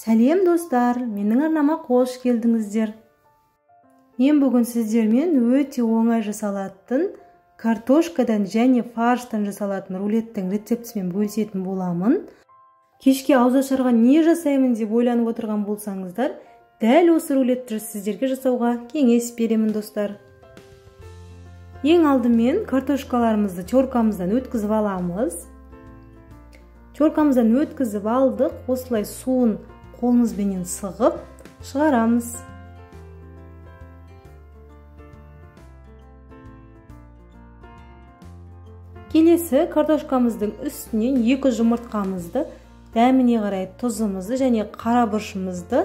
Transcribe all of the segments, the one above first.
Сәлем достар, менің арнама қош келдіңіздер. Мен бүгін сіздермен өте оңай жасалатын картошкадан және фарштан жасалатын рулеттің рецептісімен бөлісетін боламын. Кешке ауызашарға не жасаймын деп ойланып отырған болсаңыздар, дәл осы рулетті сіздерге жасауға кеңес беремін достар. Ең алдымен картошкаларымызды теркамыздан өткізіп аламыз. Теркамыздан өткізіп алдық, осылай суын қолымызбенен сығып шығарамыз. Келесі картошкамыздың үстінен 2 жұмыртқамызды, дәміне қарай тұзымызды және қара бұршымызды,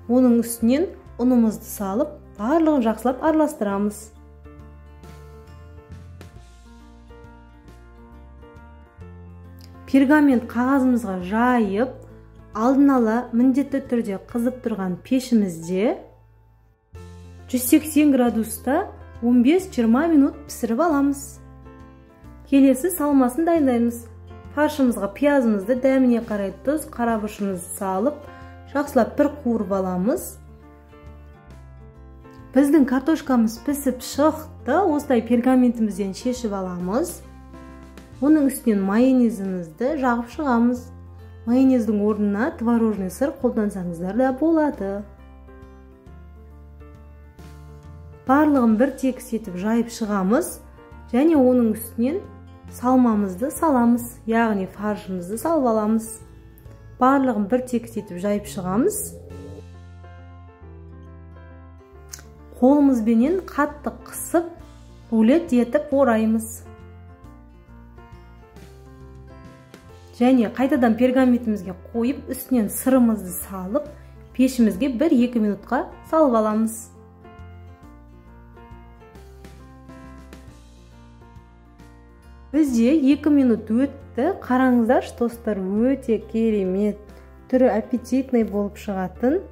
оның үстінен ұнымызды салып, барлығын жақсылап араластырамыз. Пергамент қағазымызға жайып, алдын ала міндетті түрде қызып тұрған пешімізде 180 градуста 15-20 минут пісіріп аламыз. Келесі салмасын дайындаймыз. Фаршымызға пиязымызды, дәміне қарай тұз, қара бұршымызды салып, жақсылап бір қуырып аламыз. Біздің картошкамыз пісіп шықты, осылай пергаментімізден шешіп аламыз. Оның үстінен майонезімізді жағып шығамыз. Майонездің орнына творожный сыр қолдансаңыздар да болады. Барлығын бір тегіс етіп жайып шығамыз және оның үстінен салмамызды саламыз, яғни фаршымызды салып аламыз. Барлығын бір тегіс етіп жайып шығамыз. Қолымызбенен қатты қысып, рулет етіп ораймыз. Және қайтадан пергаментімізге қойып, үстінен сырымызды салып, пешімізге 1-2 минутқа салып аламыз. Бізде 2 минут өтті. Қараңыздаршы достар, өте керемет, түрі аппетитный болып шығатын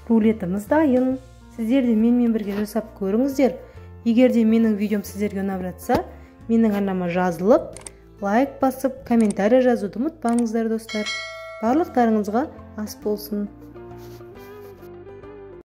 рулетіміз дайын. Сіздер де менімен бірге жасап көріңіздер. Егер де менің видеом сіздерге ұнап жатса, менің арнама жазылып, лайк басып, комментарий жазуды ұмытпаңыздар достар. Барлықтарыңызға ас болсын.